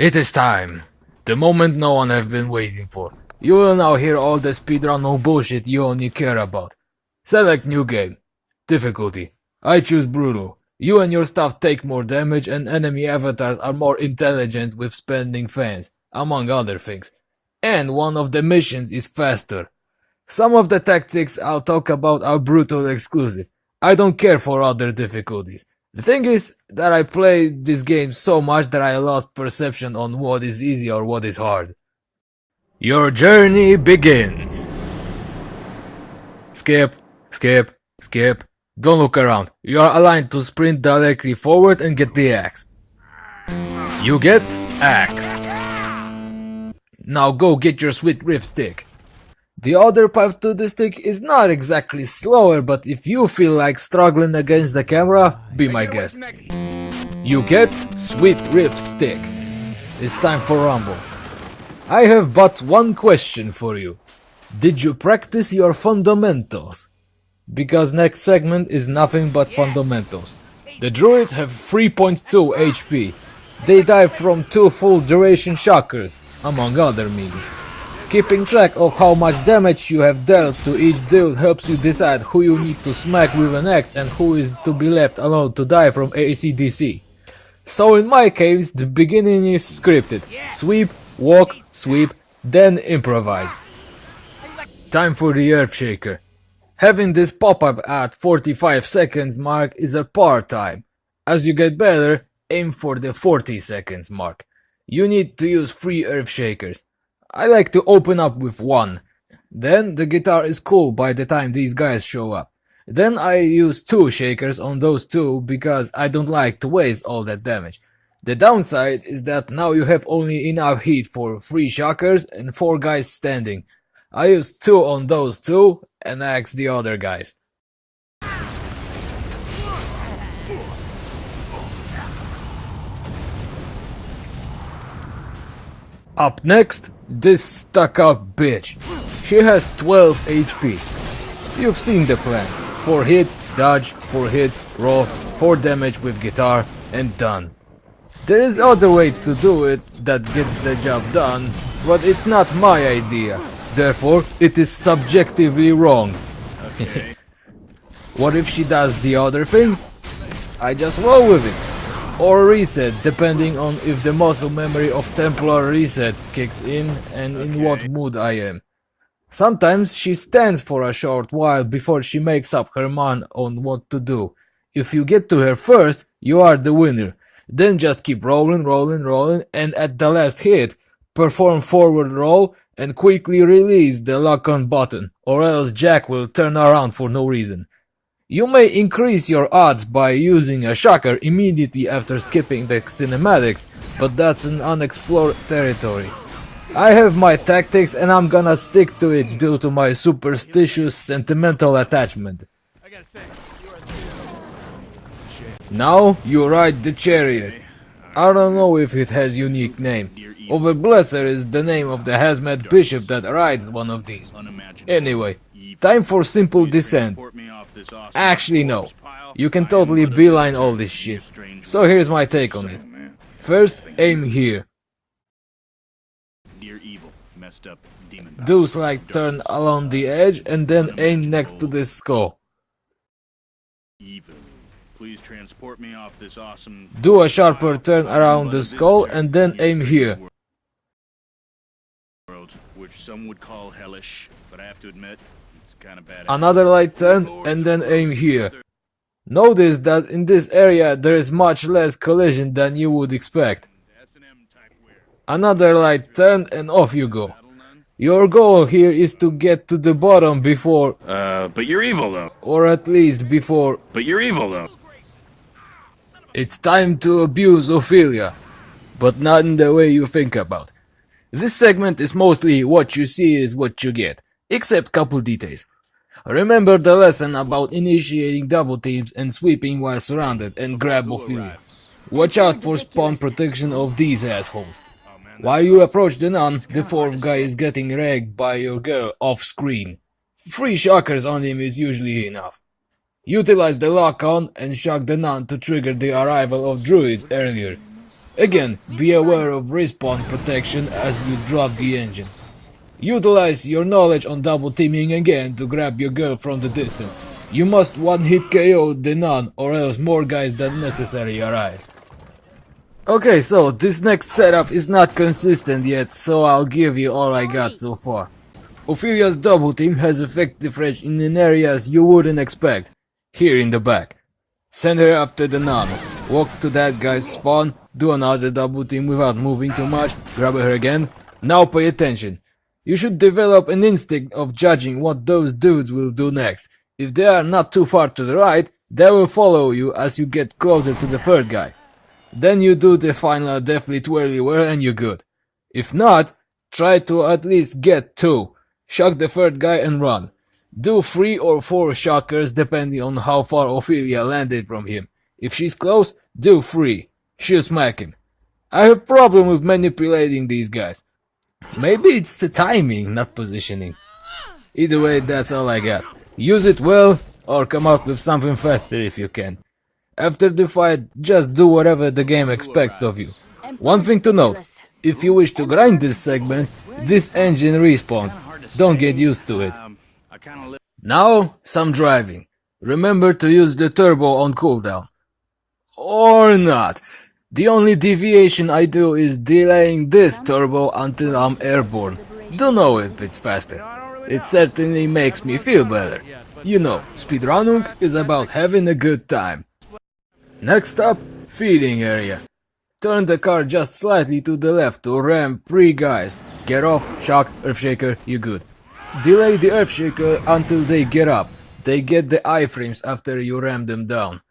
It is time. The moment no one have been waiting for. You will now hear all the speedrun no bullshit you only care about. Select new game. Difficulty. I choose Brütal. You and your stuff take more damage and enemy avatars are more intelligent with spending fans, among other things. And one of the missions is faster. Some of the tactics I'll talk about are Brütal exclusive. I don't care for other difficulties. The thing is that I played this game so much that I lost perception on what is easy or what is hard. Your journey begins. Skip, skip, skip. Don't look around. You are aligned to sprint directly forward and get the axe. You get axe. Now go get your sweet riff stick. The other path to the stick is not exactly slower, but if you feel like struggling against the camera, be my guest. You get sweet riff stick. It's time for Rumble. I have but one question for you. Did you practice your fundamentals? Because next segment is nothing but fundamentals. The druids have 3.2 HP. They die from 2 full duration shockers, among other means. Keeping track of how much damage you have dealt to each dude helps you decide who you need to smack with an axe and who is to be left alone to die from AC/DC. So in my case, the beginning is scripted. Sweep, walk, sweep, then improvise. Time for the Earthshaker. Having this pop-up at 45 seconds mark is a part-time. As you get better, aim for the 40 seconds mark. You need to use 3 Earthshakers. I like to open up with 1. Then the guitar is cool by the time these guys show up. Then I use 2 shakers on those 2 because I don't like to waste all that damage. The downside is that now you have only enough heat for 3 shockers and 4 guys standing. I use 2 on those 2 and axe the other guys. Up next, this stuck-up bitch. She has 12 HP. You've seen the plan. 4 hits, dodge, 4 hits, roll, 4 damage with guitar, and done. There is other way to do it that gets the job done, but it's not my idea. Therefore, it is subjectively wrong. Okay. What if she does the other thing? I just roll with it. Or reset, depending on if the muscle memory of Templar resets kicks in and in what mood I am. Sometimes she stands for a short while before she makes up her mind on what to do. If you get to her first, you are the winner. Then just keep rolling, rolling, rolling, and at the last hit, perform forward roll and quickly release the lock-on button, or else Jack will turn around for no reason. You may increase your odds by using a shocker immediately after skipping the cinematics, but that's an unexplored territory. I have my tactics and I'm gonna stick to it due to my superstitious sentimental attachment. Now you ride the chariot. I don't know if it has unique name. Overblesser is the name of the hazmat bishop that rides one of these. Anyway, time for simple descent. Actually no, you can totally beeline all this shit. So here's my take on it. First, aim here. Do slight turn along the edge and then aim next to the skull. Do a sharper turn around the skull and then aim here. Which some would call hellish, but I have to admit, it's kind of bad. Another light turn and then aim here. Notice that in this area there is much less collision than you would expect. Another light turn and off you go. Your goal here is to get to the bottom before... but you're evil though. Or at least before... But you're evil though. It's time to abuse Ophelia. But not in the way you think about. This segment is mostly what you see is what you get, except couple details. Remember the lesson about initiating double teams and sweeping while surrounded and grab Ophelia. Watch out for spawn protection of these assholes. While you approach the nun, the 4th guy is getting ragged by your girl off screen. 3 shockers on him is usually enough. Utilize the lock-on and shock the nun to trigger the arrival of druids earlier. Again, be aware of respawn protection as you drop the engine. Utilize your knowledge on double teaming again to grab your girl from the distance. You must one-hit KO the nun or else more guys than necessary arrive. Okay, so this next setup is not consistent yet, so I'll give you all I got so far. Ophelia's double team has effective range in areas you wouldn't expect. Here in the back. Send her after the nun. Walk to that guy's spawn, do another double team without moving too much, grab her again. Now pay attention. You should develop an instinct of judging what those dudes will do next. If they are not too far to the right, they will follow you as you get closer to the third guy. Then you do the final deathly twirly whirl and you're good. If not, try to at least get 2. Shock the third guy and run. Do 3 or 4 shockers depending on how far Ophelia landed from him. If she's close, do 3. She'll smack him. I have problem with manipulating these guys. Maybe it's the timing, not positioning. Either way, that's all I got. Use it well, or come up with something faster if you can. After the fight, just do whatever the game expects of you. One thing to note, if you wish to grind this segment, this engine respawns. Don't get used to it. Now, some driving. Remember to use the turbo on cooldown. Or not. The only deviation I do is delaying this turbo until I'm airborne. Don't know if it's faster. It certainly makes me feel better. You know, speedrunning is about having a good time. Next up, feeding area. Turn the car just slightly to the left to ram 3 guys. Get off, shock, earthshaker, you good. Delay the earthshaker until they get up. They get the iframes after you ram them down.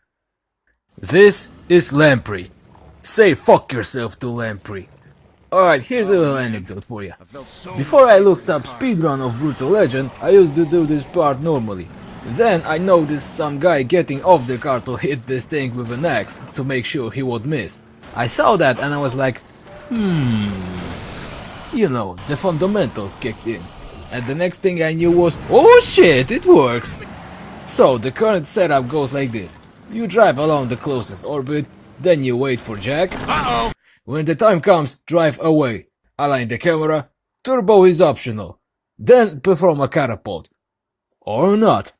This is lamprey. Say fuck yourself to lamprey. Alright, here's a little anecdote for you. Before I looked up speedrun of Brütal Legend, I used to do this part normally. Then I noticed some guy getting off the car to hit this thing with an axe to make sure he would miss. I saw that and I was like, You know, the fundamentals kicked in. And the next thing I knew was, oh shit, it works! So the current setup goes like this. You drive along the closest orbit, then you wait for Jack. When the time comes, drive away. Align the camera. Turbo is optional. Then perform a catapult. Or not.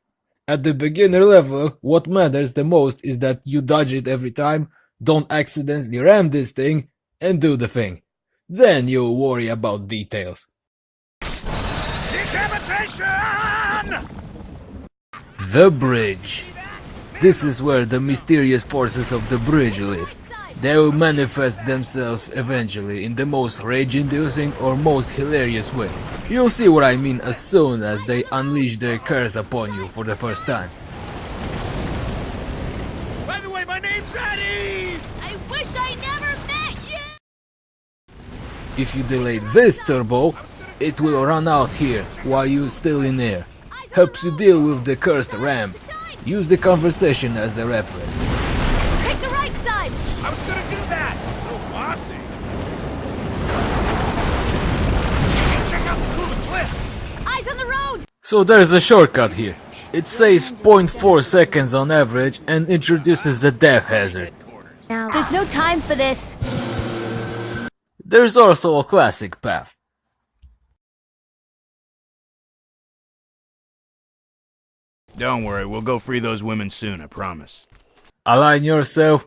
At the beginner level, what matters the most is that you dodge it every time, don't accidentally ram this thing, and do the thing. Then you'll worry about details. Decapitation! The bridge. This is where the mysterious forces of the bridge live. They will manifest themselves eventually in the most rage-inducing or most hilarious way. You'll see what I mean as soon as they unleash their curse upon you for the first time. By the way, my name's Eddie! I wish I never met you! If you delay this turbo, it will run out here while you're still in air. Helps you deal with the cursed ramp. Use the conversation as a reference. Take the right side! I was gonna do that! So bossy! Check out the cool cliffs! Eyes on the road! So there's a shortcut here. It saves 0.4 seconds on average and introduces the death hazard. Now, there's no time for this. There's also a classic path. Don't worry, we'll go free those women soon, I promise. Align yourself.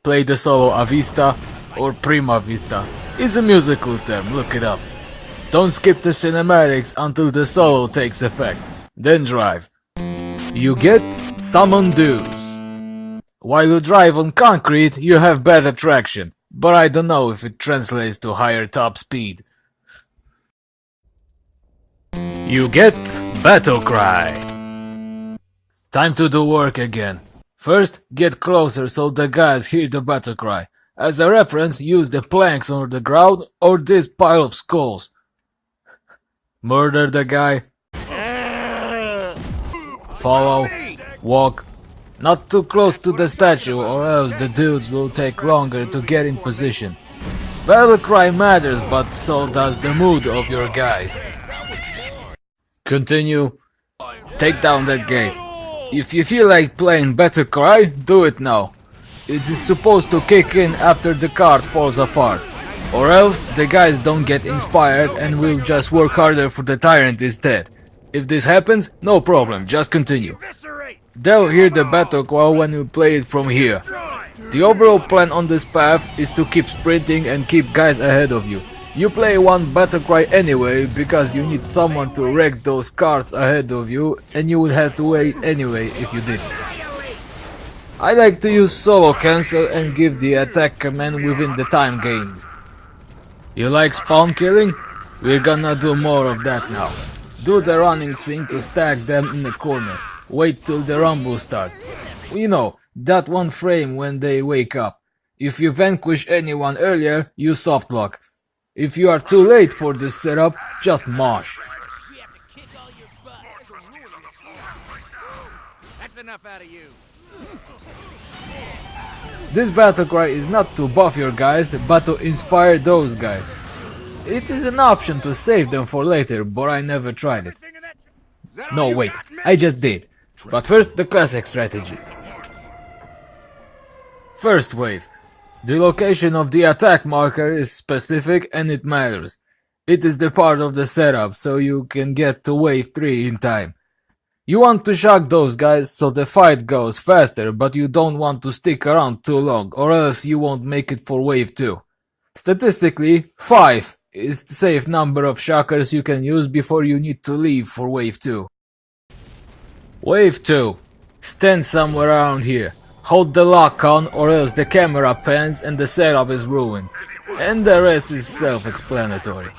Play the solo a vista or prima vista. It's a musical term, look it up. Don't skip the cinematics until the solo takes effect. Then drive. You get some undos. While you drive on concrete, you have better traction, but I don't know if it translates to higher top speed. You get battle cry. Time to do work again. First, get closer so the guys hear the battle cry. As a reference, use the planks on the ground or this pile of skulls. Murder the guy. Follow. Walk. Not too close to the statue or else the dudes will take longer to get in position. Battle cry matters, but so does the mood of your guys. Continue. Take down that gate. If you feel like playing battle cry, do it now. It is supposed to kick in after the cart falls apart. Or else the guys don't get inspired and will just work harder for the tyrant instead. If this happens, no problem, just continue. Eviscerate! They'll hear the battle cry when you play it from here. The overall plan on this path is to keep sprinting and keep guys ahead of you. You play one battle cry anyway because you need someone to wreck those carts ahead of you, and you would have to wait anyway if you did. I like to use solo cancel and give the attack command within the time gained. You like spawn killing? We're gonna do more of that now. Do the running swing to stack them in the corner. Wait till the rumble starts. You know, that one frame when they wake up. If you vanquish anyone earlier, you softlock. If you are too late for this setup, just mosh. That's enough out of you. This battle cry is not to buff your guys, but to inspire those guys. It is an option to save them for later, but I never tried it. No, wait, I just did. But first, the classic strategy. First wave. The location of the attack marker is specific and it matters. It is the part of the setup, so you can get to wave 3 in time. You want to shock those guys so the fight goes faster, but you don't want to stick around too long, or else you won't make it for wave 2. Statistically, 5 is the safe number of shockers you can use before you need to leave for wave 2. Wave 2. Stand somewhere around here. Hold the lock on or else the camera pans and the setup is ruined. And the rest is self-explanatory.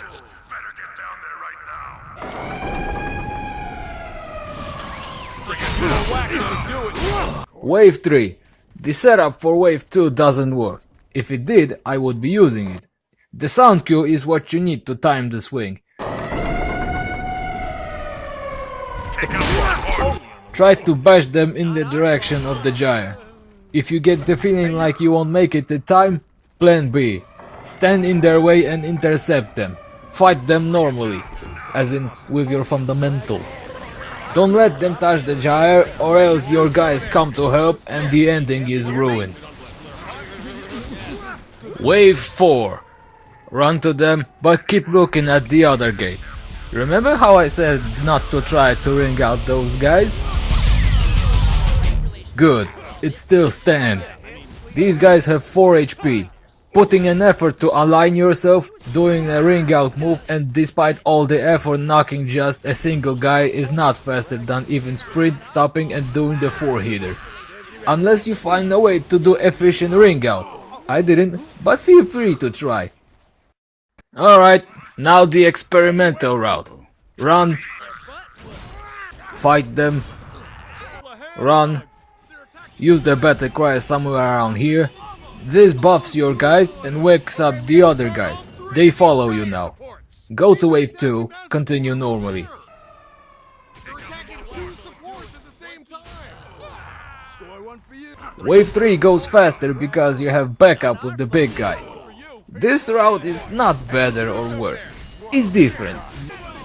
Wave 3. The setup for wave 2 doesn't work. If it did, I would be using it. The sound cue is what you need to time the swing. Try to bash them in the direction of the gyre. If you get the feeling like you won't make it in time, plan B. Stand in their way and intercept them. Fight them normally, as in with your fundamentals. Don't let them touch the gyre or else your guys come to help and the ending is ruined. Wave 4. Run to them, but keep looking at the other gate. Remember how I said not to try to ring out those guys? Good, it still stands. These guys have 4 HP. Putting an effort to align yourself, doing a ring out move, and despite all the effort knocking just a single guy is not faster than even sprint stopping and doing the 4-hitter. Unless you find a way to do efficient ring outs. I didn't, but feel free to try. Alright, now the experimental route. Run. Fight them. Run. Use the battle cry somewhere around here. This buffs your guys and wakes up the other guys. They follow you now. Go to wave 2, continue normally. Wave 3 goes faster because you have backup with the big guy. This route is not better or worse. It's different.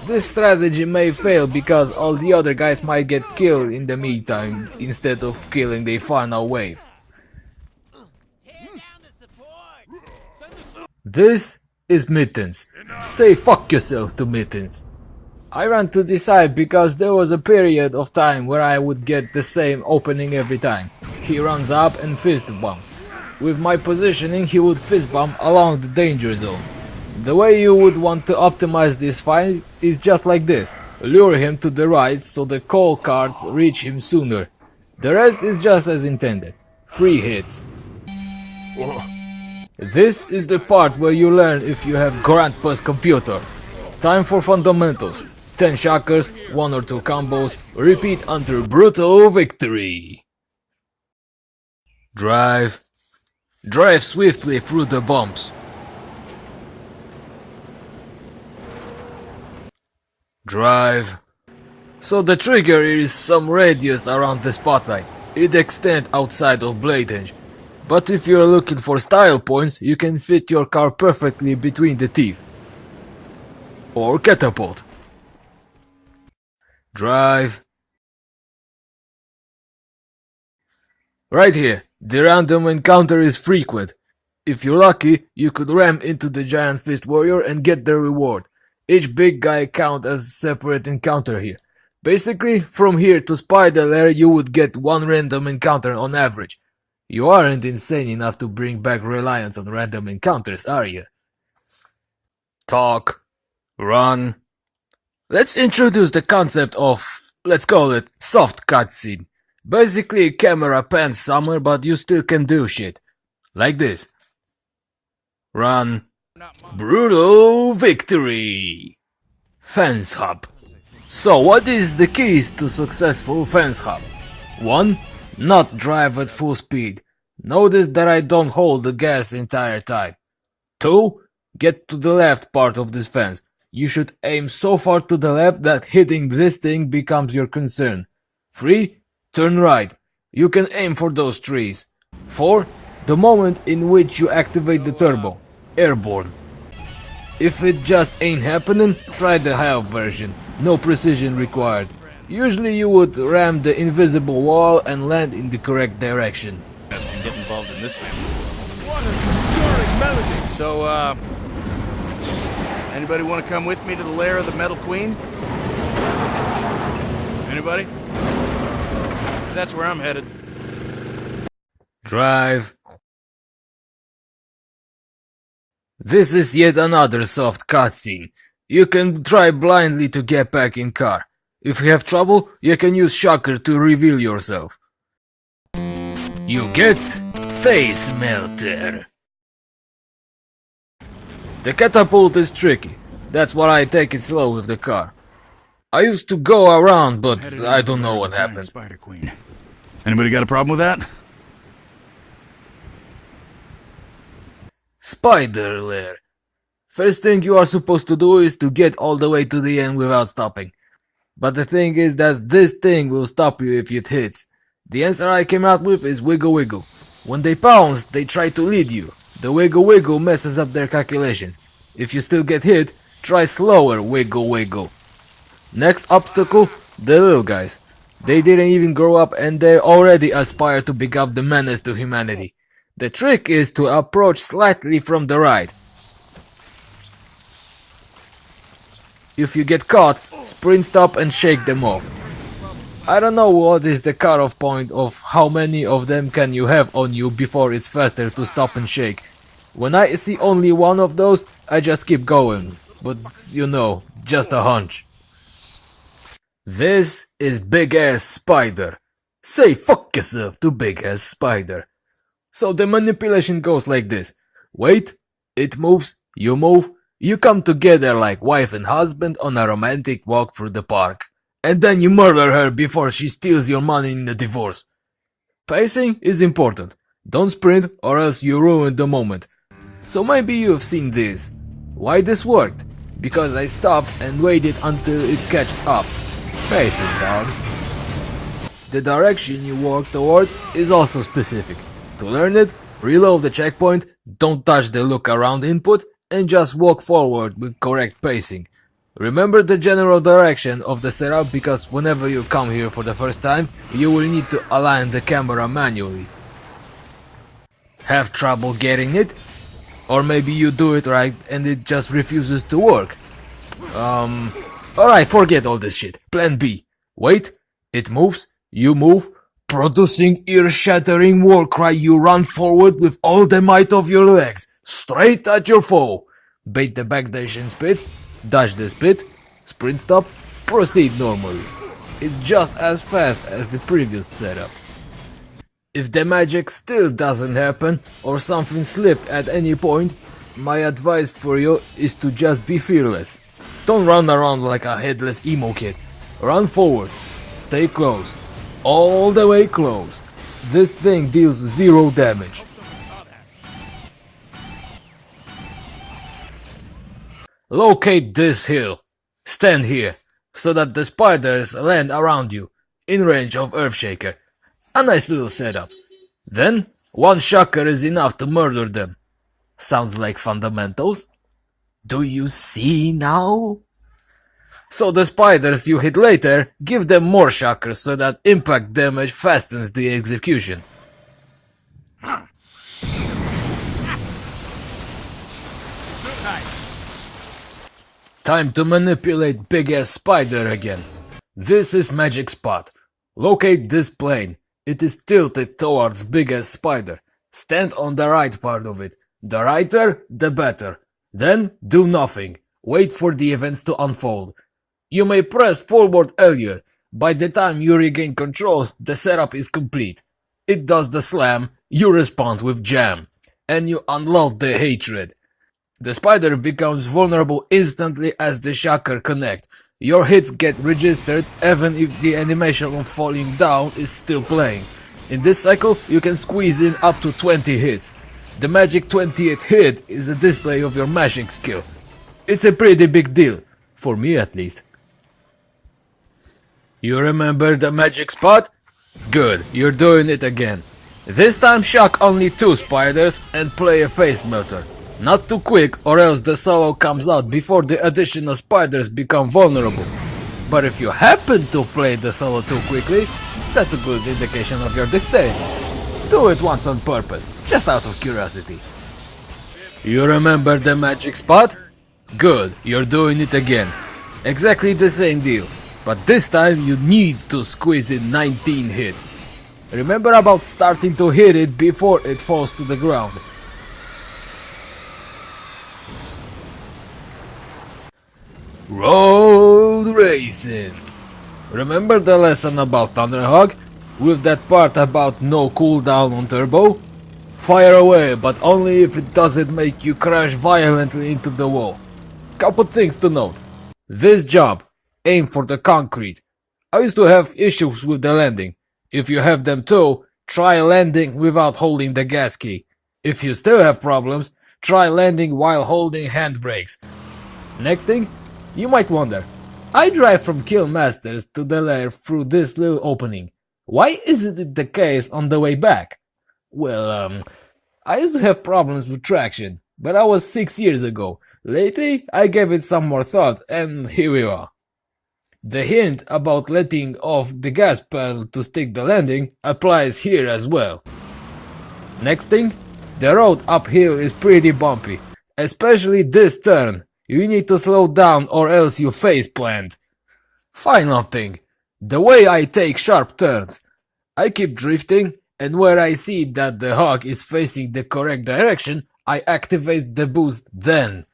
This strategy may fail because all the other guys might get killed in the meantime instead of killing the final wave. This is Mittens. Say fuck yourself to Mittens. I ran to the side because there was a period of time where I would get the same opening every time. He runs up and fist bumps. With my positioning he would fist bump along the danger zone. The way you would want to optimize this fight is just like this. Lure him to the right so the call cards reach him sooner. The rest is just as intended. 3 hits. This is the part where you learn if you have Grandpa's computer. Time for fundamentals. 10 shockers, 1 or 2 combos, repeat until brutal victory. Drive. Drive swiftly through the bumps. Drive. So the trigger is some radius around the spotlight. It extends outside of blade edge. But if you're looking for style points, you can fit your car perfectly between the teeth. Or catapult. Drive. Right here, The random encounter is frequent. If you're lucky, you could ram into the giant fist warrior and get the reward. Each big guy counts as a separate encounter here. Basically, from here to Spider Lair you would get one random encounter on average. You aren't insane enough to bring back reliance on random encounters, are you? Talk. Run. Let's introduce the concept of, let's call it, soft cutscene. Basically, camera pans somewhere but you still can do shit. Like this. Run. Brutal victory. Fence hop. So what is the keys to successful fence hop? 1. Not drive at full speed. Notice that I don't hold the gas entire time. 2. Get to the left part of this fence. You should aim so far to the left that hitting this thing becomes your concern. 3. Turn right. You can aim for those trees. 4. The moment in which you activate the turbo. Airborne. If it just ain't happening, try the half version. No precision required. Usually you would ram the invisible wall and land in the correct direction. And get involved in this family. What a stirring melody. So, anybody want to come with me to the lair of the Metal Queen? Anybody? 'Cause that's where I'm headed. Drive. This is yet another soft cutscene. You can try blindly to get back in car. If you have trouble, you can use shocker to reveal yourself. You get face melter. The catapult is tricky. That's why I take it slow with the car. I used to go around, but I don't know what happened. Spider Queen. Anybody got a problem with that? Spider Lair. First thing you are supposed to do is to get all the way to the end without stopping. But the thing is that this thing will stop you if it hits. The answer I came out with is wiggle wiggle. When they pounce, they try to lead you. The wiggle wiggle messes up their calculations. If you still get hit, try slower wiggle wiggle. Next obstacle, the little guys. They didn't even grow up and they already aspire to become the menace to humanity. The trick is to approach slightly from the right. If you get caught, sprint stop and shake them off. I don't know what is the cutoff point of how many of them can you have on you before it's faster to stop and shake. When I see only one of those, I just keep going. But you know, just a hunch. This is Big Ass Spider. Say fuck yourself to Big Ass Spider. So the manipulation goes like this. Wait, it moves, you come together like wife and husband on a romantic walk through the park. And then you murder her before she steals your money in the divorce. Pacing is important. Don't sprint or else you ruin the moment. So maybe you've seen this. Why this worked? Because I stopped and waited until it catched up. Pacing, dog. The direction you walk towards is also specific. To learn it, reload the checkpoint, don't touch the look around input, and just walk forward with correct pacing. Remember the general direction of the setup because whenever you come here for the first time, you will need to align the camera manually. Have trouble getting it? Or maybe you do it right and it just refuses to work. Alright, forget all this shit. Plan B. Wait, it moves, you move. Producing ear-shattering war cry, you run forward with all the might of your legs, straight at your foe. Bait the backdash and spit, dash the spit, sprint stop, proceed normally. It's just as fast as the previous setup. If the magic still doesn't happen, or something slipped at any point, my advice for you is to just be fearless. Don't run around like a headless emo kid. Run forward, stay close. All the way close. This thing deals 0 damage. Locate this hill. Stand here, so that the spiders land around you, in range of Earthshaker. A nice little setup. Then, one shocker is enough to murder them. Sounds like fundamentals? Do you see now? So the spiders you hit later, give them more shockers so that impact damage fastens the execution. Time to manipulate big ass spider again. This is magic spot. Locate this plane. It is tilted towards big ass spider. Stand on the right part of it. The righter, the better. Then do nothing. Wait for the events to unfold. You may press forward earlier. By the time you regain controls, the setup is complete. It does the slam, you respond with jam, and you unload the hatred. The spider becomes vulnerable instantly as the shocker connect. Your hits get registered even if the animation of falling down is still playing. In this cycle, you can squeeze in up to 20 hits. The magic 20th hit is a display of your mashing skill. It's a pretty big deal, for me at least. You remember the magic spot? Good, you're doing it again. This time shock only 2 spiders and play a face melter. Not too quick or else the solo comes out before the additional spiders become vulnerable. But if you happen to play the solo too quickly, that's a good indication of your dexterity. Do it once on purpose, just out of curiosity. You remember the magic spot? Good, you're doing it again. Exactly the same deal, but this time you need to squeeze in 19 hits. Remember about starting to hit it before it falls to the ground. Road racing. Remember the lesson about Thunderhawk? With that part about no cooldown on turbo? Fire away, but only if it doesn't make you crash violently into the wall. Couple things to note. This job, aim for the concrete. I used to have issues with the landing. If you have them too, try landing without holding the gas key. If you still have problems, try landing while holding handbrakes. Next thing, you might wonder, I drive from Kill Masters to the lair through this little opening. Why isn't it the case on the way back? Well, I used to have problems with traction, but that was 6 years ago. Lately, I gave it some more thought, and here we are. The hint about letting off the gas pedal to stick the landing applies here as well. Next thing, the road uphill is pretty bumpy, especially this turn. You need to slow down or else you face plant. Final thing, the way I take sharp turns. I keep drifting, and where I see that the hog is facing the correct direction, I activate the boost then.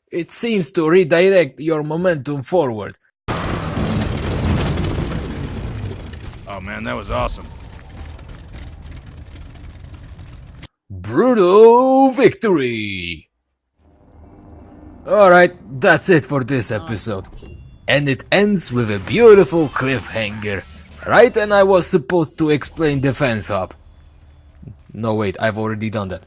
It seems to redirect your momentum forward. Oh man, that was awesome. Brutal victory! Alright, that's it for this episode. And it ends with a beautiful cliffhanger. Right, and I was supposed to explain defense hop. No wait, I've already done that.